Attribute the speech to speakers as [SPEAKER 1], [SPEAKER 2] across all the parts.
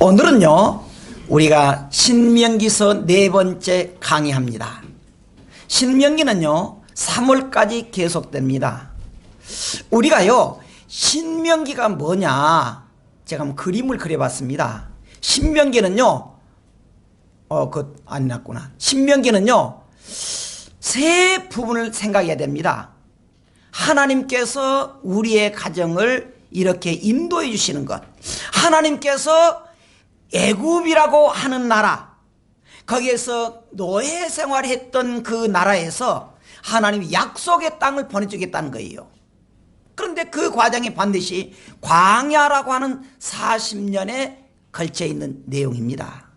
[SPEAKER 1] 오늘은요, 우리가 신명기서 4번째 강의합니다. 신명기는요 3월까지 계속됩니다. 우리가요 신명기가 뭐냐, 제가 한번 그림을 그려봤습니다. 신명기는요 안 났구나. 신명기는요 세 부분을 생각해야 됩니다. 하나님께서 우리의 가정을 이렇게 인도해 주시는 것, 하나님께서 애굽이라고 하는 나라, 거기에서 노예 생활했던 그 나라에서 하나님이 약속의 땅을 보내주겠다는 거예요. 그런데 그 과정이 반드시 광야라고 하는 40년에 걸쳐 있는 내용입니다.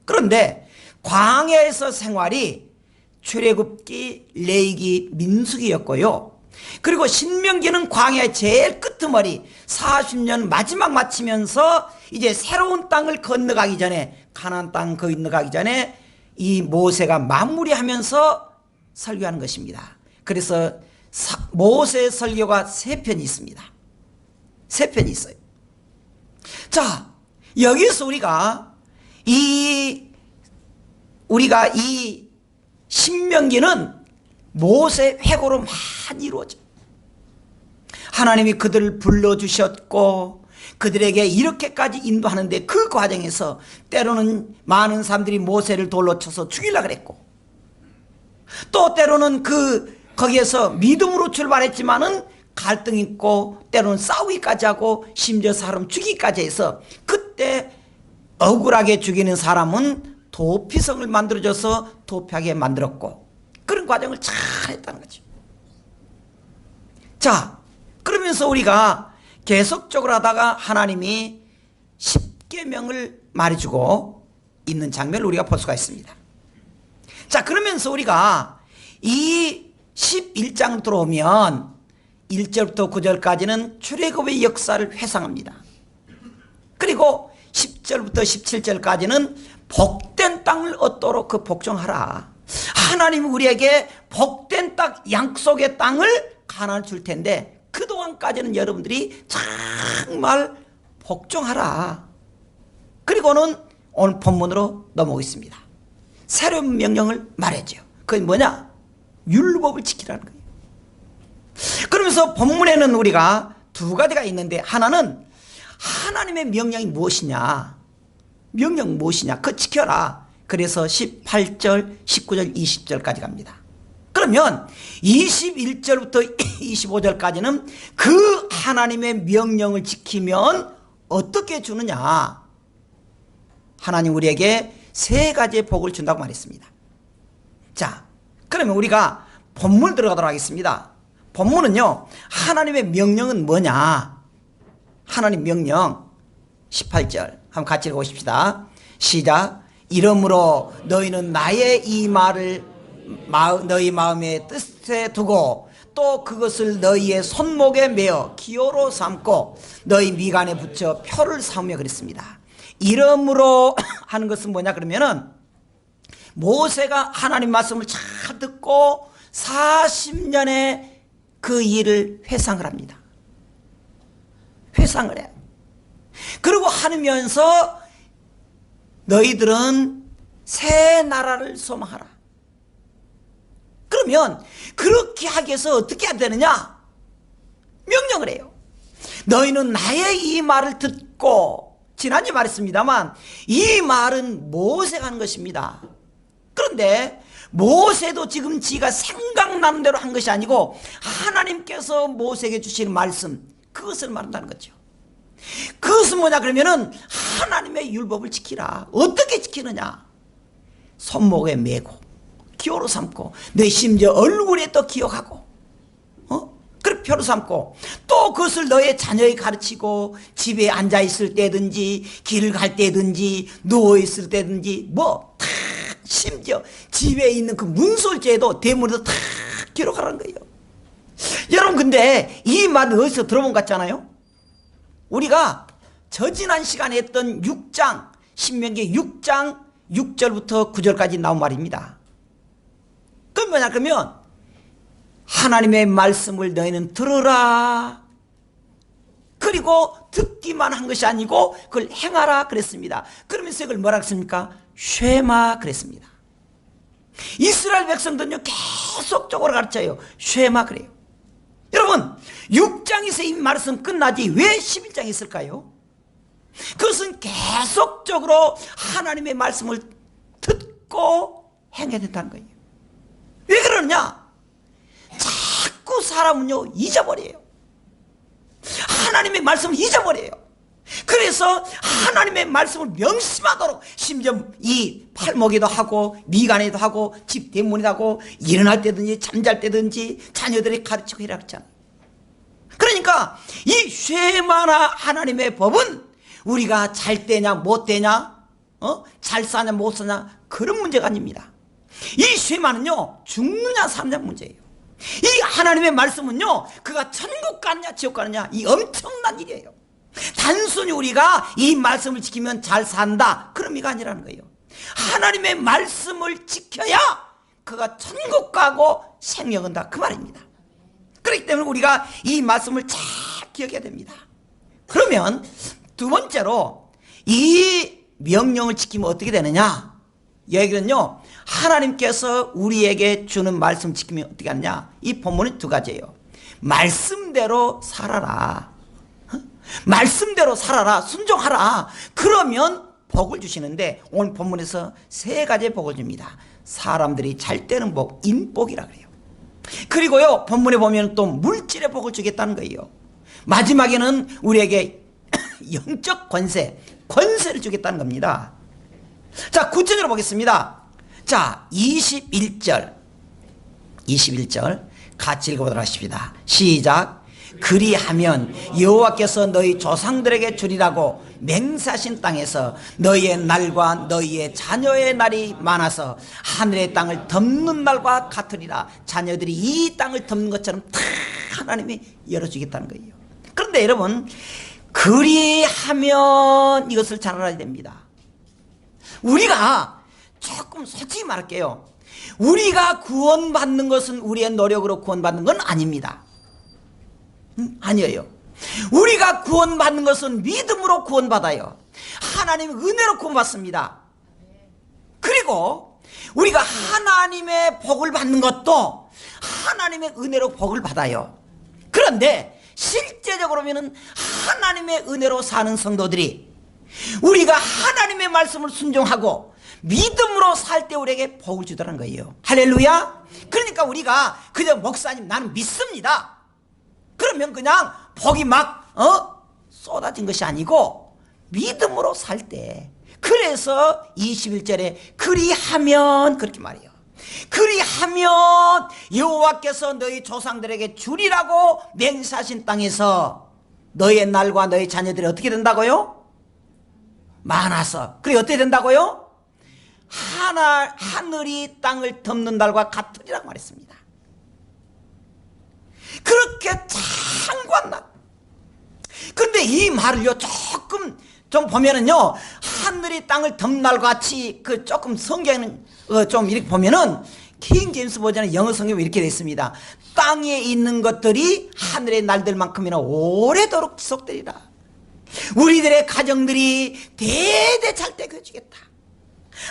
[SPEAKER 1] 그런데 광야에서 생활이 출애굽기, 레위기, 민수기였고요. 그리고 신명기는 광야의 제일 끄트머리 40년 마지막 마치면서 이제 새로운 땅을 건너가기 전에, 가나안 땅 건너가기 전에 이 모세가 마무리하면서 설교하는 것입니다. 그래서 모세 설교가 3편이 있습니다. 3편이 있어요. 자, 여기서 우리가 이 신명기는 모세 회고로 많이 이루어져. 하나님이 그들을 불러주셨고 그들에게 이렇게까지 인도하는데, 그 과정에서 때로는 많은 사람들이 모세를 돌로 쳐서 죽이려고 그랬고, 또 때로는 거기에서 믿음으로 출발했지만은 갈등이 있고 때로는 싸우기까지 하고 심지어 사람 죽이기까지 해서, 그때 억울하게 죽이는 사람은 도피성을 만들어줘서 도피하게 만들었고, 그런 과정을 잘 했다는 거죠. 자, 그러면서 우리가 계속적으로 하다가 하나님이 10계명을 말해주고 있는 장면을 우리가 볼 수가 있습니다. 자, 그러면서 우리가 이 11장 들어오면 1절부터 9절까지는 출애굽의 역사를 회상합니다. 그리고 10절부터 17절까지는 복된 땅을 얻도록 그 복종하라. 하나님은 우리에게 복된 땅, 약속의 땅을 가나안을 줄 텐데 그동안까지는 여러분들이 정말 복종하라. 그리고는 오늘 본문으로 넘어오겠습니다. 새로운 명령을 말해줘요. 그게 뭐냐? 율법을 지키라는 거예요. 그러면서 본문에는 우리가 두 가지가 있는데, 하나는 하나님의 명령이 무엇이냐, 명령 무엇이냐, 그거 지켜라. 그래서 18절, 19절, 20절까지 갑니다. 그러면 21절부터 25절까지는 그 하나님의 명령을 지키면 어떻게 주느냐, 하나님 우리에게 3가지의 복을 준다고 말했습니다. 자, 그러면 우리가 본문 들어가도록 하겠습니다. 본문은요, 하나님의 명령은 뭐냐, 하나님 명령 18절 한번 같이 읽어보십시다. 시작. 이러므로 너희는 나의 이 말을 너희 마음의 뜻에 두고 또 그것을 너희의 손목에 메어 기호로 삼고 너희 미간에 붙여 표를 삼으며 그랬습니다. 이러므로 하는 것은 뭐냐 그러면은, 모세가 하나님 말씀을 잘 듣고 40년의 그 일을 회상을 합니다. 회상을 해요. 그리고 하면서 너희들은 새 나라를 소망하라. 그러면 그렇게 하기 위해서 어떻게 해야 되느냐? 명령을 해요. 너희는 나의 이 말을 듣고, 지난주에 말했습니다만 이 말은 모세가 한 것입니다. 그런데 모세도 지금 지가 생각나는 대로 한 것이 아니고 하나님께서 모세에게 주시는 말씀, 그것을 말한다는 거죠. 그것은 뭐냐 그러면은 하나님의 율법을 지키라. 어떻게 지키느냐? 손목에 메고 기호로 삼고 내 심지어 얼굴에 또 기억하고, 그렇게 표로 삼고, 또 그것을 너의 자녀에게 가르치고 집에 앉아있을 때든지 길을 갈 때든지 누워있을 때든지 다 심지어 집에 있는 그 문설주에도 대문에도 다 기록하라는 거예요. 여러분, 근데 이 말은 어디서 들어본 것 같잖아요? 우리가 저지난 시간에 했던 6장, 신명기 6장 6절부터 9절까지 나온 말입니다. 그럼 뭐냐 그러면 하나님의 말씀을 너희는 들으라. 그리고 듣기만 한 것이 아니고 그걸 행하라 그랬습니다. 그러면서 이걸 뭐라 그랬습니까? 쉐마 그랬습니다. 이스라엘 백성들은요 계속적으로 가르쳐요. 쉐마 그래요. 여러분 6장에서 이 말씀 끝나지 왜 11장이 있을까요? 그것은 계속적으로 하나님의 말씀을 듣고 행해야 된다는 거예요. 왜 그러느냐? 자꾸 사람은요 잊어버려요. 하나님의 말씀을 잊어버려요. 그래서 하나님의 말씀을 명심하도록 심지어 이 팔목에도 하고 미간에도 하고 집 대문에도 하고 일어날 때든지 잠잘 때든지 자녀들이 가르치고 이라 그랬잖아요. 그러니까 이 쉐마나 하나님의 법은 우리가 잘 때냐 못 때냐 잘 사냐 못 사냐 그런 문제가 아닙니다. 이 쉐마는요 죽느냐 사느냐 문제예요. 이 하나님의 말씀은요 그가 천국 가느냐 지옥 가느냐 이 엄청난 일이에요. 단순히 우리가 이 말씀을 지키면 잘 산다 그런 의미가 아니라는 거예요. 하나님의 말씀을 지켜야 그가 천국 가고 생명을 얻는다 그 말입니다. 그렇기 때문에 우리가 이 말씀을 잘 기억해야 됩니다. 그러면 두 번째로 이 명령을 지키면 어떻게 되느냐? 여기는요 하나님께서 우리에게 주는 말씀 지키면 어떻게 하느냐? 이 본문은 두 가지예요. 말씀대로 살아라. 말씀대로 살아라. 순종하라. 그러면 복을 주시는데 오늘 본문에서 세 가지의 복을 줍니다. 사람들이 잘 되는 복, 인복이라 그래요. 그리고요 본문에 보면 또 물질의 복을 주겠다는 거예요. 마지막에는 우리에게 영적 권세를 주겠다는 겁니다. 자, 구체적으로 보겠습니다. 자, 21절 같이 읽어보도록 하십니다. 시작. 그리하면 여호와께서 너희 조상들에게 주리라고 맹세하신 땅에서 너희의 날과 너희의 자녀의 날이 많아서 하늘의 땅을 덮는 날과 같으리라. 자녀들이 이 땅을 덮는 것처럼 다 하나님이 열어주겠다는 거예요. 그런데 여러분 그리하면 이것을 잘 알아야 됩니다. 우리가 조금 솔직히 말할게요. 우리가 구원받는 것은 우리의 노력으로 구원받는 건 아닙니다. 아니에요. 우리가 구원받는 것은 믿음으로 구원받아요. 하나님의 은혜로 구원받습니다. 그리고 우리가 하나님의 복을 받는 것도 하나님의 은혜로 복을 받아요. 그런데 실제적으로 보면 하나님의 은혜로 사는 성도들이 우리가 하나님의 말씀을 순종하고 믿음으로 살 때 우리에게 복을 주더라는 거예요. 할렐루야. 그러니까 우리가 그냥 목사님 나는 믿습니다 그러면 그냥 복이 막 쏟아진 것이 아니고 믿음으로 살 때, 그래서 21절에 그리하면 그렇게 말해요. 그리하면 여호와께서 너희 조상들에게 주리라고 맹세하신 땅에서 너희의 날과 너희 자녀들이 어떻게 된다고요? 많아서. 그래 어떻게 된다고요? 하늘이 땅을 덮는 달과 같으리라고 말했습니다. 그렇게 장관 날. 그런데 이 말을요 조금 좀 보면은요 하늘이 땅을 덮는 날과 같이 그 조금 성경은 좀 이렇게 보면은 킹 제임스 버전의 영어 성경에 이렇게 되어 있습니다. 땅에 있는 것들이 하늘의 날들만큼이나 오래도록 지속되리라. 우리들의 가정들이 대대 잘 되어주겠다.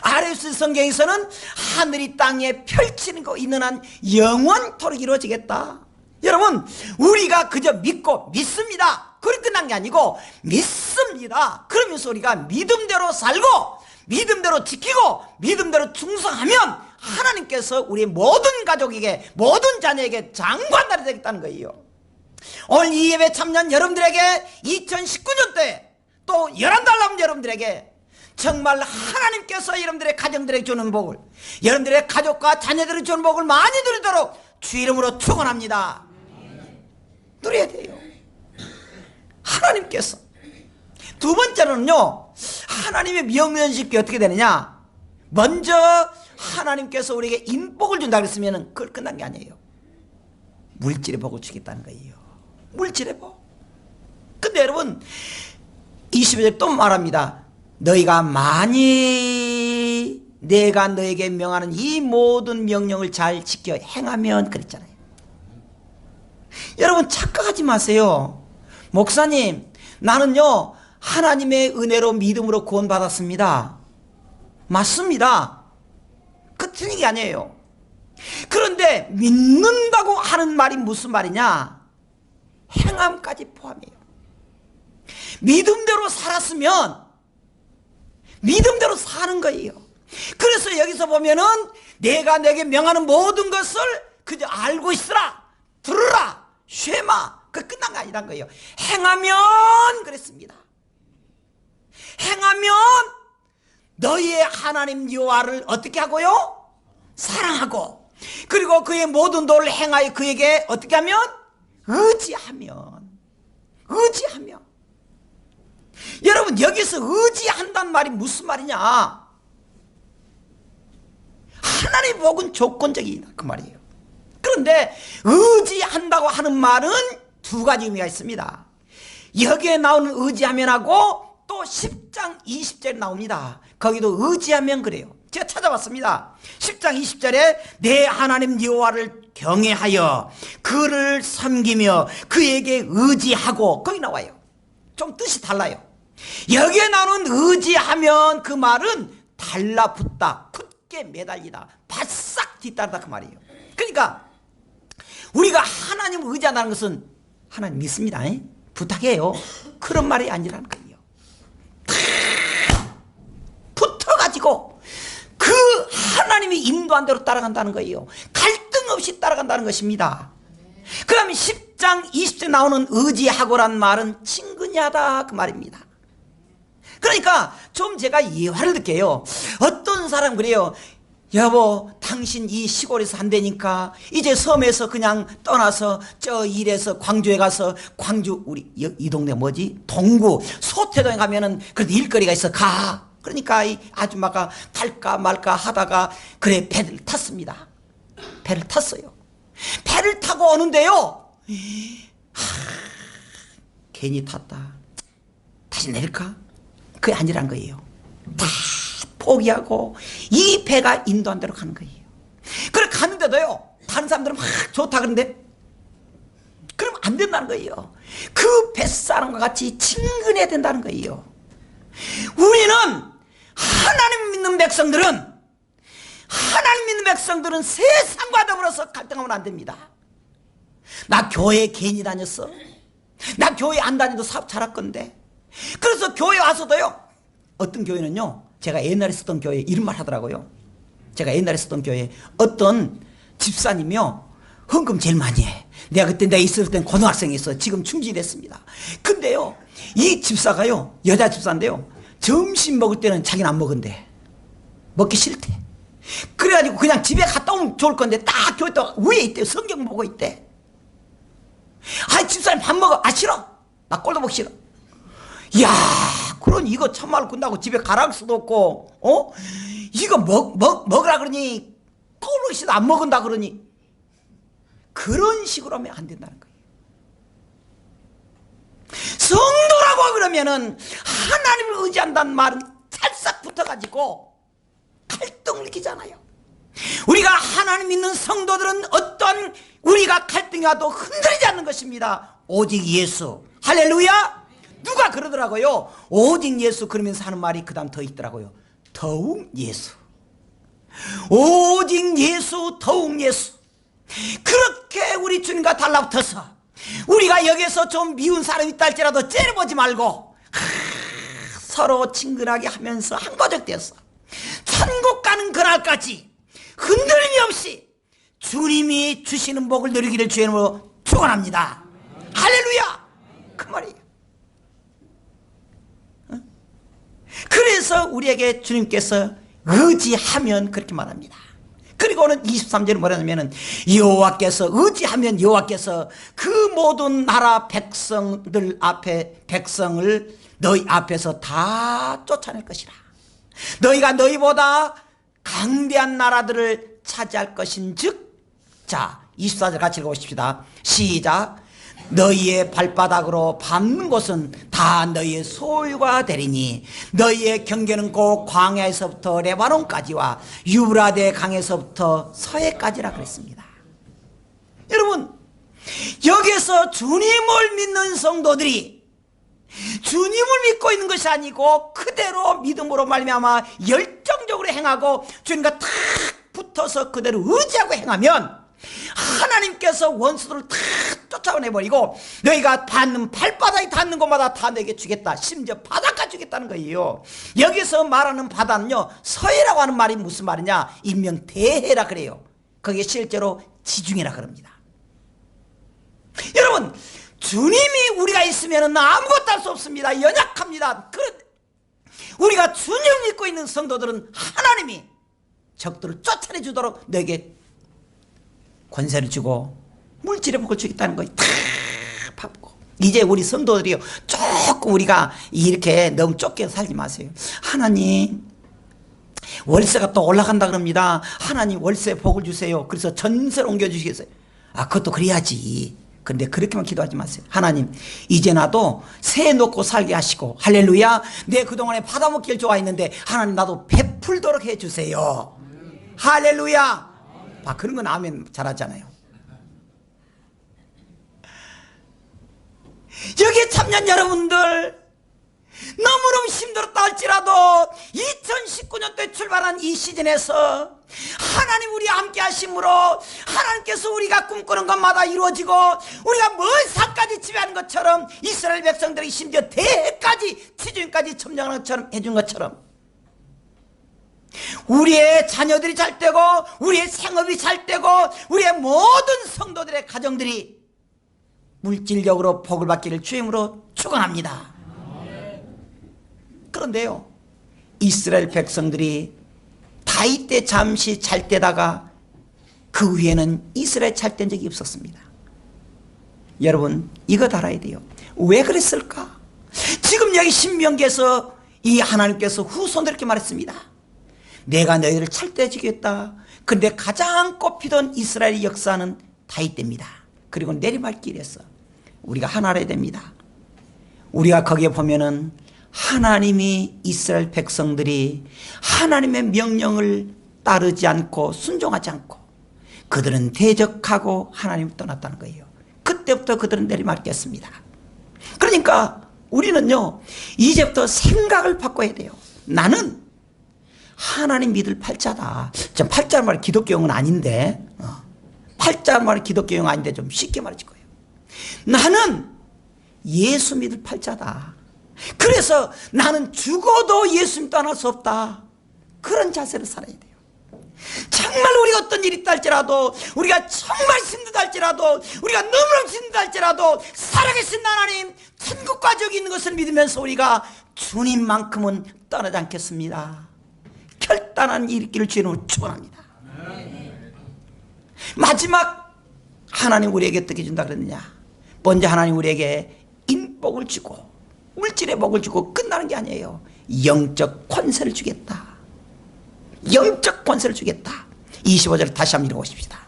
[SPEAKER 1] RS 성경에서는 하늘이 땅에 펼치는 거 있는 한 영원토록 이루어지겠다. 여러분 우리가 그저 믿습니다. 그렇게 끝난 게 아니고 믿습니다. 그러면서 우리가 믿음대로 살고 믿음대로 지키고 믿음대로 충성하면 하나님께서 우리 모든 가족에게 모든 자녀에게 장관날이 되겠다는 거예요. 오늘 이 예배 참여한 여러분들에게 2019년도에 또 11달 남은 여러분들에게 정말 하나님께서 여러분들의 가정들에게 주는 복을, 여러분들의 가족과 자녀들에게 주는 복을 많이 누리도록 주 이름으로 축원합니다. 누려야 돼요. 하나님께서. 두 번째로는요 하나님의 명령을 지키기 어떻게 되느냐. 먼저 하나님께서 우리에게 인복을 준다 그랬으면 그걸 끝난 게 아니에요. 물질의 복을 주겠다는 거예요. 물질의 복. 근데 여러분 22절 또 말합니다. 너희가 많이 내가 너에게 명하는 이 모든 명령을 잘 지켜 행하면 그랬잖아요. 여러분 착각하지 마세요. 목사님, 나는요 하나님의 은혜로 믿음으로 구원받았습니다. 맞습니다. 그 틀린 게 아니에요. 그런데 믿는다고 하는 말이 무슨 말이냐? 행함까지 포함해요. 믿음대로 살았으면 믿음대로 사는 거예요. 그래서 여기서 보면은 내가 내게 명하는 모든 것을 그저 알고 있으라, 들으라, 쉐마, 그 끝난 거 아니란 거예요. 행하면 그랬습니다. 행하면 너희의 하나님 여호와를 어떻게 하고요? 사랑하고, 그리고 그의 모든 도를 행하여 그에게 어떻게 하면? 의지하면. 여러분 여기서 의지한다는 말이 무슨 말이냐? 하나님의 복은 조건적이다 그 말이에요. 그런데 의지한다고 하는 말은 두 가지 의미가 있습니다. 여기에 나오는 의지하면하고 또 10장 20절에 나옵니다. 거기도 의지하면 그래요. 제가 찾아봤습니다. 10장 20절에 내 하나님 여호와를 경외하여 그를 섬기며 그에게 의지하고, 거기 나와요. 좀 뜻이 달라요. 여기에 나오는 의지하면 그 말은 달라붙다, 굳게 매달리다, 바싹 뒤따르다 그 말이에요. 그러니까 우리가 하나님을 의지한다는 것은 하나님 믿습니다, 부탁해요, 그런 말이 아니라는 거예요. 붙어가지고 그 하나님이 인도한 대로 따라간다는 거예요. 갈등 없이 따라간다는 것입니다. 그 다음에 10장 20절 나오는 의지하고란 말은 친근하다 그 말입니다. 그러니까 좀 제가 예화를 들게요. 어떤 사람 그래요. 여보, 당신 이 시골에서 안 되니까 이제 섬에서 그냥 떠나서 저 일에서 광주에 가서, 광주 우리 이 동네 뭐지? 동구 소태동에 가면은 그래도 일거리가 있어, 가. 그러니까 이 아줌마가 탈까 말까 하다가 그래 배를 탔습니다. 배를 탔어요. 배를 타고 오는데요, 괜히 탔다, 다시 내릴까? 그게 아니란 거예요. 다 포기하고 이 배가 인도한 대로 가는 거예요. 그래 가는데도요, 다른 사람들은 막 좋다 그러는데 그러면 안 된다는 거예요. 그 뱃사람과 같이 친근해야 된다는 거예요. 우리는 하나님 믿는 백성들은 세상과 더불어서 갈등하면 안 됩니다. 나 교회 괜히 다녔어, 나 교회 안 다녀도 사업 잘할 건데. 그래서 교회 와서도요, 어떤 교회는요, 제가 옛날에 쓰던 교회 이런 말 하더라고요. 제가 옛날에 쓰던 교회 어떤 집사님이요, 헌금 제일 많이 해. 내가 있을 땐 고등학생이었어. 지금 중지됐습니다. 근데요, 이 집사가요, 여자 집사인데요, 점심 먹을 때는 자기는 안 먹은대. 먹기 싫대. 그래가지고 그냥 집에 갔다 오면 좋을 건데 딱 교회 또 위에 있대. 성경 보고 있대. 아, 집사님 밥 먹어. 아, 싫어. 나 꼴도 보기 싫어. 이야, 그러니 이거 참말로 끝나고 집에 가라 할 수도 없고, 이거 먹으라 그러니 꼴보기 싫어. 안 먹은다 그러니. 그런 식으로 하면 안 된다는 거예요. 성도라고 그러면은 하나님을 의지한다는 말은 찰싹 붙어가지고 갈등을 느끼잖아요. 우리가 하나님 믿는 성도들은 어떤 우리가 갈등이 와도 흔들리지 않는 것입니다. 오직 예수. 할렐루야. 누가 그러더라고요. 오직 예수 그러면서 하는 말이 그 다음 더 있더라고요. 더욱 예수. 오직 예수, 더욱 예수. 그렇게 우리 주님과 달라붙어서 우리가 여기서 좀 미운 사람이 있다 할지라도 째려보지 말고 서로 친근하게 하면서 한가족 되어서 천국 가는 그날까지 흔들림이 없이 주님이 주시는 복을 누리기를 주의 이름으로 축원합니다. 할렐루야. 그 말이에요. 그래서 우리에게 주님께서 의지하면 그렇게 말합니다. 그리고는 23절에 뭐라냐면은 여호와께서 의지하면 여호와께서 그 모든 나라 백성들 앞에 백성을 너희 앞에서 다 쫓아낼 것이라. 너희가 너희보다 강대한 나라들을 차지할 것인즉. 자, 24절 같이 읽어보십시다. 시작. 너희의 발바닥으로 밟는 곳은 다 너희의 소유가 되리니 너희의 경계는 곧 광야에서부터 레바논까지와 유브라데 강에서부터 서해까지라 그랬습니다. 여러분, 여기서 주님을 믿는 성도들이 주님을 믿고 있는 것이 아니고 그대로 믿음으로 말미암아 열정적으로 행하고 주님과 탁 붙어서 그대로 의지하고 행하면 하나님께서 원수들을 다 쫓아내버리고 너희가 닿는 발바닥이 닿는 곳마다 다 너에게 주겠다. 심지어 바닷가 주겠다는 거예요. 여기서 말하는 바다는요, 서해라고 하는 말이 무슨 말이냐, 일명 대해라 그래요. 그게 실제로 지중해라 그럽니다. 여러분, 주님이 우리가 있으면 아무것도 할 수 없습니다. 연약합니다. 우리가 주님 믿고 있는 성도들은 하나님이 적들을 쫓아내주도록 너에게 권세를 주고 물질의 복을 주겠다는 거예요. 다 밟고. 이제 우리 성도들이요, 조금 우리가 이렇게 너무 쫓겨 살지 마세요. 하나님, 월세가 또 올라간다 그럽니다. 하나님, 월세 복을 주세요. 그래서 전세를 옮겨주시겠어요? 그것도 그래야지. 근데 그렇게만 기도하지 마세요. 하나님, 이제 나도 새 놓고 살게 하시고, 할렐루야, 내 그동안에 받아먹기를 좋아했는데 하나님 나도 베풀도록 해주세요. 할렐루야. 그런 건 아멘 잘하잖아요. 여기에 참여한 여러분들, 너무너무 힘들었다 할지라도 2019년도에 출발한 이 시즌에서 하나님 우리와 함께 하심으로 하나님께서 우리가 꿈꾸는 것마다 이루어지고 우리가 먼 산까지 지배하는 것처럼 이스라엘 백성들이 심지어 대해까지 지중까지 점령하는 것처럼 해준 것처럼 우리의 자녀들이 잘 되고 우리의 생업이 잘 되고 우리의 모든 성도들의 가정들이 물질적으로 복을 받기를 주임으로 축원합니다. 그런데요, 이스라엘 백성들이 다윗 때 잠시 잘 때다가 그 위에는 이스라엘 잘 된 적이 없었습니다. 여러분, 이거 알아야 돼요. 왜 그랬을까? 지금 여기 신명기에서 이 하나님께서 후손들 이렇게 말했습니다. 내가 너희를 찰때해주겠다. 근데 가장 꼽히던 이스라엘의 역사는 다윗 때입니다. 그리고 내리막길에서 우리가 하나 알아야 됩니다. 우리가 거기에 보면은 하나님이 이스라엘 백성들이 하나님의 명령을 따르지 않고 순종하지 않고 그들은 대적하고 하나님을 떠났다는 거예요. 그때부터 그들은 내리막겼습니다. 그러니까 우리는요, 이제부터 생각을 바꿔야 돼요. 나는 하나님 믿을 팔자다. 좀 팔자는 말이 기독교용은 아닌데, 팔자는 말이 기독교용 아닌데 좀 쉽게 말해줄 거예요. 나는 예수 믿을 팔자다. 그래서 나는 죽어도 예수님 떠날 수 없다. 그런 자세로 살아야 돼요. 정말 우리가 어떤 일이 있다 할지라도, 우리가 정말 힘들다 할지라도, 우리가 너무너무 힘들다 할지라도 살아계신 하나님, 천국과 저기 있는 것을 믿으면서 우리가 주님만큼은 떠나지 않겠습니다. 결단한 일기를 주님으로 축원합니다. 마지막 하나님 우리에게 어떻게 준다 그랬느냐? 먼저 하나님 우리에게 인복을 주고 물질의 복을 주고 끝나는 게 아니에요. 영적 권세를 주겠다. 영적 권세를 주겠다. 25절을 다시 한번 읽어보십시다.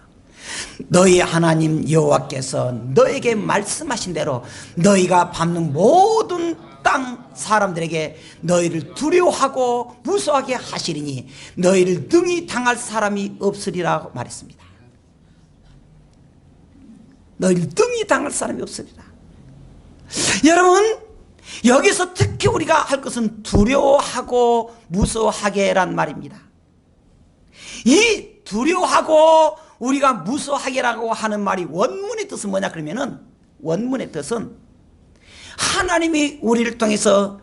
[SPEAKER 1] 너희 하나님 여호와께서 너에게 말씀하신 대로 너희가 밟는 모든 땅 사람들에게 너희를 두려워하고 무서워하게 하시리니 너희를 능히 당할 사람이 없으리라고 말했습니다. 너희를 능히 당할 사람이 없으리라. 여러분, 여기서 특히 우리가 할 것은 두려워하고 무서워하게란 말입니다. 이 두려워하고 우리가 무서워하게라고 하는 말이 원문의 뜻은 뭐냐 그러면은, 원문의 뜻은 하나님이 우리를 통해서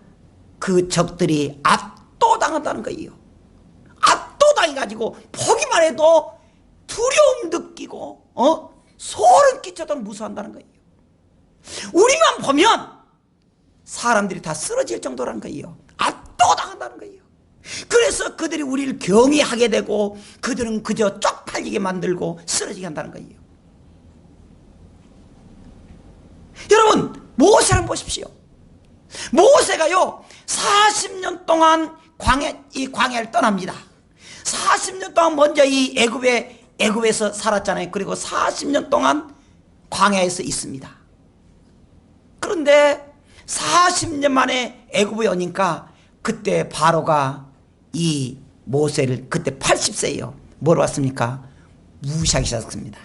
[SPEAKER 1] 그 적들이 압도당한다는 거예요. 압도당해가지고 보기만 해도 두려움 느끼고 소름 끼쳐도 무서워한다는 거예요. 우리만 보면 사람들이 다 쓰러질 정도라는 거예요. 압도당한다는 거예요. 그래서 그들이 우리를 경외하게 되고 그들은 그저 쪽팔리게 만들고 쓰러지게 한다는 거예요. 여러분, 모세를 보십시오. 모세가요 40년 동안 광야를 떠납니다. 40년 동안 먼저 이 애굽에서 살았잖아요. 그리고 40년 동안 광야에서 있습니다. 그런데 40년 만에 애굽에 오니까 그때 바로가 이 모세를, 그때 80세예요. 뭐로 왔습니까? 무시하기 시작했습니다.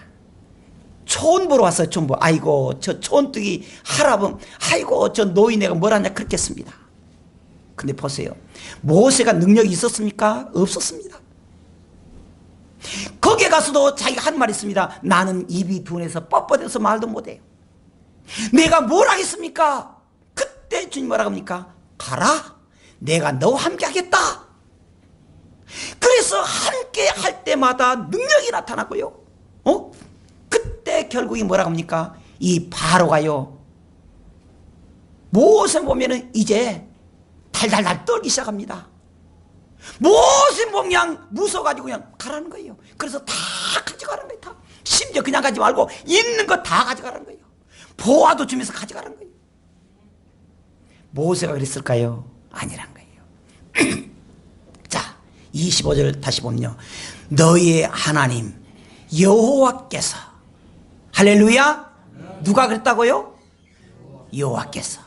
[SPEAKER 1] 촌 보러 왔어요. 촌 보러. 아이고 저 촌뜨기 할아범, 아이고 저 노인네가 뭘 하냐 그렇게 했습니다. 근데 보세요, 모세가 능력이 있었습니까? 없었습니다. 거기에 가서도 자기가 한 말이 있습니다. 나는 입이 둔해서 뻣뻣해서 말도 못해요. 내가 뭘 하겠습니까? 그때 주님 뭐라고 합니까? 가라, 내가 너와 함께 하겠다. 그래서 함께 할 때마다 능력이 나타나고요. 그때 결국이 뭐라고 합니까? 이 바로가요, 모세 보면은 이제 달달달 떨기 시작합니다. 모세 보면 그냥 무서워가지고 그냥 가라는 거예요. 그래서 다 가져가는 거예요. 다. 심지어 그냥 가지 말고 있는 거 다 가져가라는 거예요. 보아도 주면서 가져가라는 거예요. 모세가 그랬을까요? 아니란 거예요. 자, 25절 다시 보면요, 너희의 하나님 여호와께서, 할렐루야, 누가 그랬다고요? 여호와께서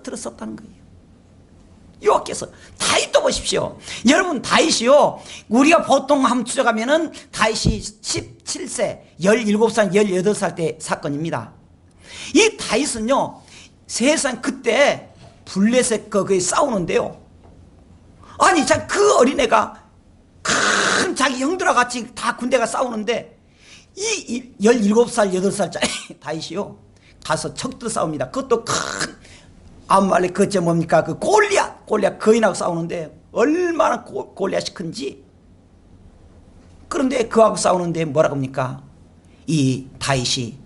[SPEAKER 1] 들었었다는 거예요. 여호와께서. 다윗도 보십시오. 여러분, 다윗이요, 우리가 보통 한번 추적하면은 다윗이 17세, 17살, 18살 때 사건입니다. 이 다윗은요, 세상 그때 블레셋 거기에 싸우는데요, 아니 참 그 어린애가 큰 자기 형들과 같이 다 군대가 싸우는데 이 17살, 8살짜리 다윗이요 가서 적들 싸웁니다. 그것도 큰 암말렉, 그저 뭡니까, 그 골리앗 거인하고 싸우는데 얼마나 골리앗이 큰지. 그런데 그하고 싸우는데 뭐라고 합니까? 이 다윗이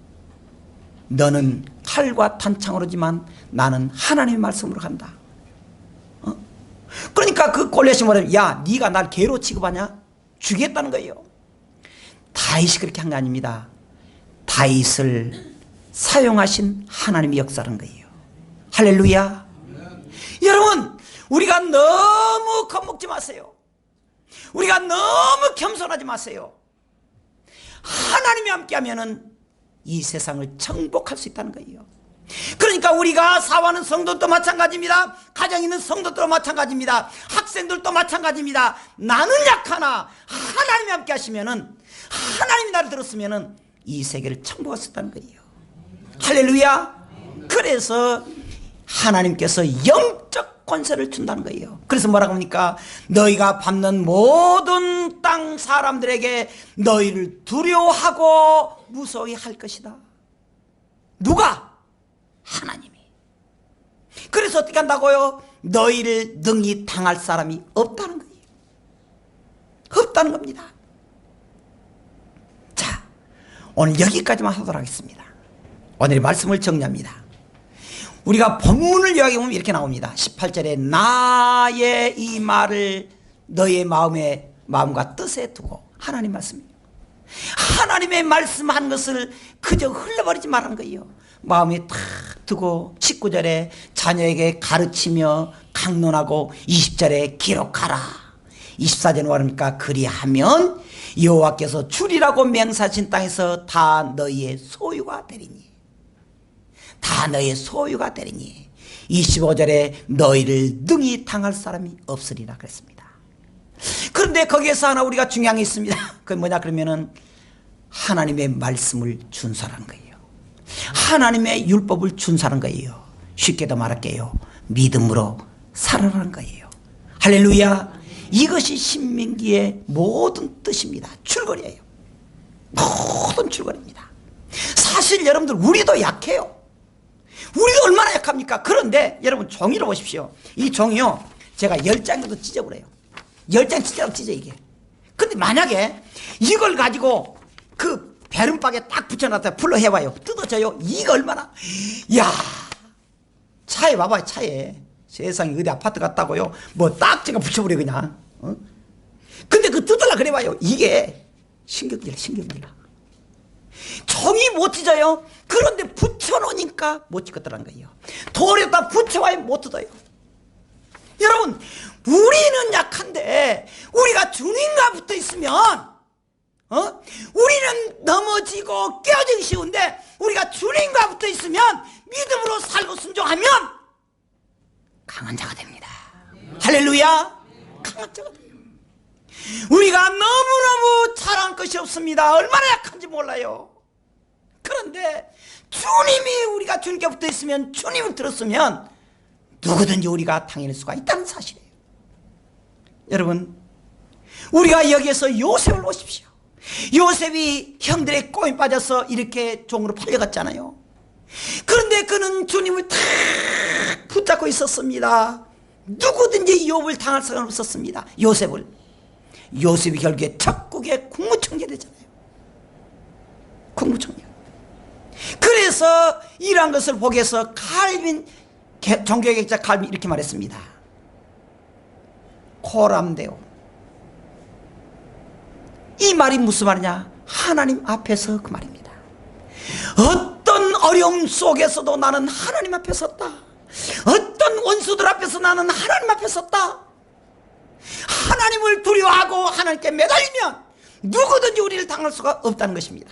[SPEAKER 1] 너는 칼과 탄창으로지만 나는 하나님의 말씀으로 간다. 그러니까 그 골리앗이 뭐냐면, 야 네가 날 개로 취급하냐? 죽이겠다는 거예요. 다윗이 그렇게 한 게 아닙니다. 다윗을 사용하신 하나님의 역사라는 거예요. 할렐루야. 여러분, 우리가 너무 겁먹지 마세요. 우리가 너무 겸손하지 마세요. 하나님이 함께하면은 이 세상을 정복할 수 있다는 거예요. 그러니까 우리가 사모하는 성도도 마찬가지입니다. 가정 있는 성도도 마찬가지입니다. 학생들도 마찬가지입니다. 나는 약하나 하나님이 함께 하시면은, 하나님이 나를 들었으면은 이 세계를 정복할 수 있다는 거예요. 할렐루야. 그래서 하나님께서 영적 권세를 준다는 거예요. 그래서 뭐라고 합니까? 너희가 밟는 모든 땅 사람들에게 너희를 두려워하고 무서워해 할 것이다. 누가? 하나님이. 그래서 어떻게 한다고요? 너희를 능히 당할 사람이 없다는 거예요. 없다는 겁니다. 자, 오늘 여기까지만 하도록 하겠습니다. 오늘의 말씀을 정리합니다. 우리가 본문을 요약해 보면 이렇게 나옵니다. 18절에 나의 이 말을 너의 마음과 뜻에 두고, 하나님 말씀이에요. 하나님의 말씀한 것을 그저 흘려버리지 말라는 거예요. 마음에 탁 두고, 19절에 자녀에게 가르치며 강론하고, 20절에 기록하라. 24절에 뭐랍니까? 그리하면 여호와께서 주리라고 맹세하신 땅에서 다 너희의 소유가 되리니. 다 너희의 소유가 되리니. 25절에 너희를 능히 당할 사람이 없으리라 그랬습니다. 그런데 거기에서 하나 우리가 중요한 게 있습니다. 그게 뭐냐 그러면은 하나님의 말씀을 준수하는 거예요. 하나님의 율법을 준수하는 거예요. 쉽게도 말할게요, 믿음으로 살아라는 거예요. 할렐루야. 이것이 신명기의 모든 뜻입니다. 출거리예요. 모든 출거리입니다. 사실 여러분들, 우리도 약해요. 우리가 얼마나 약합니까? 그런데 여러분, 종이로 보십시오. 이 종이요, 제가 10장 정도 찢어버려요. 10장 찢어 이게. 근데 만약에 이걸 가지고 그 베름박에 딱 붙여놨다 풀로 해봐요. 뜯어져요. 이거 얼마나. 야, 차에 봐봐요. 차에. 세상에 어디 아파트 갔다고요? 뭐 딱 제가 붙여버려 그냥. 근데 그 뜯으려 그래봐요. 이게 신경질이야. 종이 못 찢어요. 그런데 붙여놓으니까 못 찢겠다는 거예요. 돌에다 붙여와야 못 뜯어요. 여러분, 우리는 약한데 우리가 주님과 붙어 있으면 우리는 넘어지고 넘어지고 깨어지기 쉬운데 우리가 주님과 붙어 있으면 믿음으로 살고 순종하면 강한 자가 됩니다. 할렐루야. 강한 자가 됩니다. 우리가 너무너무 잘한 것이 없습니다. 얼마나 약한지 몰라요. 그런데 주님이 우리가 주님께 붙어 있으면, 주님을 들었으면 누구든지 우리가 당해낼 수가 있다는 사실이에요. 여러분, 우리가 여기에서 요셉을 보십시오. 요셉이 형들의 꼬임 빠져서 이렇게 종으로 팔려갔잖아요. 그런데 그는 주님을 탁 붙잡고 있었습니다. 누구든지 욥을 당할 수가 없었습니다. 요셉이 결국에 적국의 국무총리 되잖아요. 국무총리. 그래서 이러한 것을 보기 위해서 종교개혁자 칼빈 이렇게 말했습니다. 코람데오. 이 말이 무슨 말이냐? 하나님 앞에서 그 말입니다. 어떤 어려움 속에서도 나는 하나님 앞에 섰다. 어떤 원수들 앞에서 나는 하나님 앞에 섰다. 하나님을 두려워하고 하나님께 매달리면 누구든지 우리를 당할 수가 없다는 것입니다.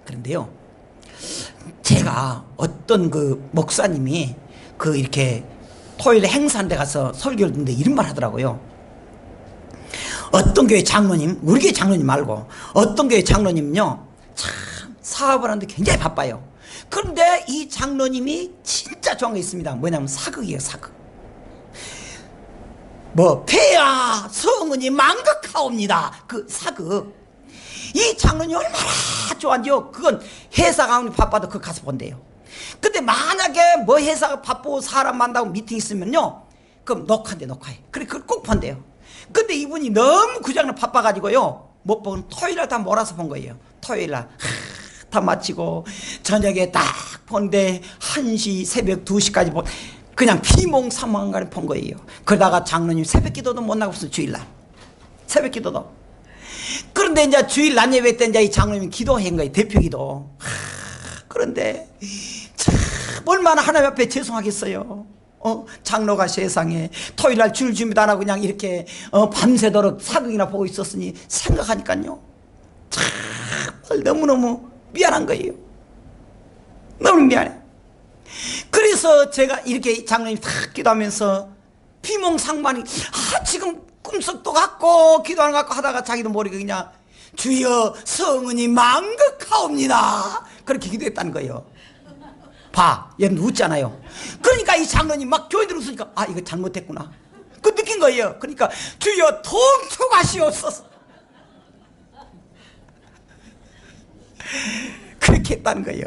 [SPEAKER 1] 그런데요, 제가 어떤 그 목사님이 그 이렇게 토요일에 행사한데 가서 설교를 듣는데 이런 말 하더라고요. 어떤 교회 장로님, 우리 교회 장로님 말고 어떤 교회 장로님은요, 참 사업을 하는데 굉장히 바빠요. 그런데 이 장로님이 진짜 좋은 게 있습니다. 뭐냐면 사극이에요, 사극. 폐하 성은이 망극하옵니다. 그 사극. 이 장로님이 얼마나 좋아한지요. 그건 회사가 바빠도 그거 가서 본대요. 근데 만약에 회사가 바쁘고 사람 만나고 미팅 있으면요, 그럼 녹화해. 그래, 그걸 꼭 본대요. 근데 이분이 너무 그 장면 바빠가지고요, 못 보고 토요일날 다 몰아서 본 거예요. 토요일날 다 마치고 저녁에 딱 본데 1시 새벽 2시까지 그냥 비몽사몽간에 본 거예요. 그러다가 장로님 새벽 기도도 못 나갔어요. 주일날 새벽 기도도. 그런데 이제 주일 낮 예배 때 이제 이 장로님이 기도한 거예요. 대표 기도. 그런데 참 얼마나 하나님 앞에 죄송하겠어요. 장로가 세상에 토요일날 주일 준비도 안 하고 그냥 이렇게 밤새도록 사극이나 보고 있었으니 생각하니까요, 참 너무너무 미안한 거예요. 너무 미안해. 그래서 제가 이렇게 장로님 탁 기도하면서 비몽상만이 지금 꿈속도 같고 기도하는 것 같고 하다가 자기도 모르게 그냥 주여 성은이 망극하옵니다 그렇게 기도했다는 거예요. 얘는 웃잖아요. 그러니까 이 장로님 막 교인들 웃으니까 이거 잘못했구나 그 느낀 거예요. 그러니까 주여 통촉하시옵소서 그렇게 했다는 거예요.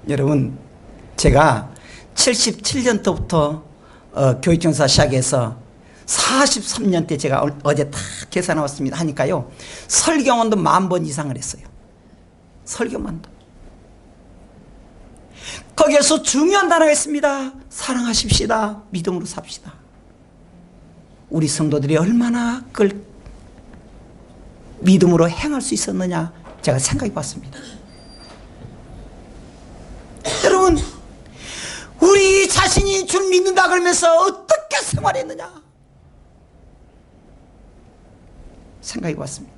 [SPEAKER 1] 여러분, 제가 77년도부터 교육정사 시작해서 43년 때 제가 어제 다 계산해 왔습니다 하니까요, 설교만도 10,000번 이상을 했어요. 설교만도. 거기에서 중요한 단어가 있습니다. 사랑하십시다. 믿음으로 삽시다. 우리 성도들이 얼마나 그걸 믿음으로 행할 수 있었느냐 제가 생각해 봤습니다. 여러분, 우리 자신이 줄 믿는다 그러면서 어떻게 생활했느냐 생각해 봤습니다.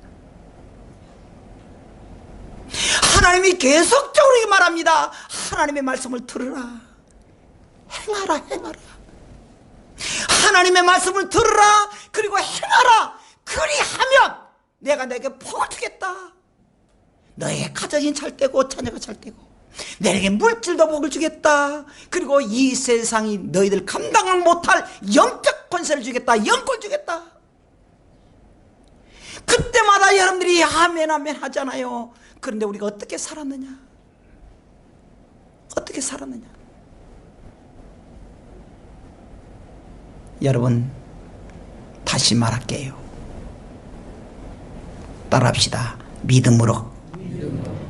[SPEAKER 1] 하나님이 계속적으로 말합니다. 하나님의 말씀을 들으라. 행하라. 하나님의 말씀을 들으라. 그리고 행하라. 그리하면 내가 너에게 복을 주겠다. 너의 가정이 잘 되고 자녀가 잘 되고 너에게 물질도 복을 주겠다. 그리고 이 세상이 너희들 감당을 못할 영적 권세를 주겠다. 영권 주겠다. 그때마다 여러분들이 아멘 하잖아요. 그런데 우리가 어떻게 살았느냐? 어떻게 살았느냐? 여러분, 다시 말할게요. 따라합시다. 믿음으로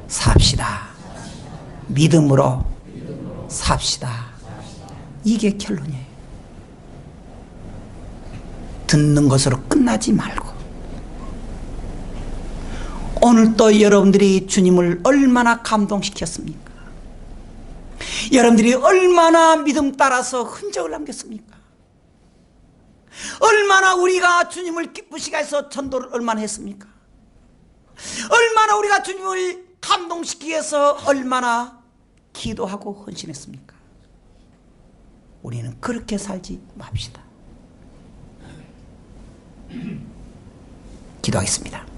[SPEAKER 1] 삽시다. 믿음으로 삽시다. 이게 결론이에요. 듣는 것으로 끝나지 말고, 오늘 또 여러분들이 주님을 얼마나 감동시켰습니까? 여러분들이 얼마나 믿음 따라서 흔적을 남겼습니까? 얼마나 우리가 주님을 기쁘시게 해서 전도를 얼마나 했습니까? 얼마나 우리가 주님을 감동시키기 위해서 얼마나 기도하고 헌신했습니까? 우리는 그렇게 살지 맙시다. 기도하겠습니다.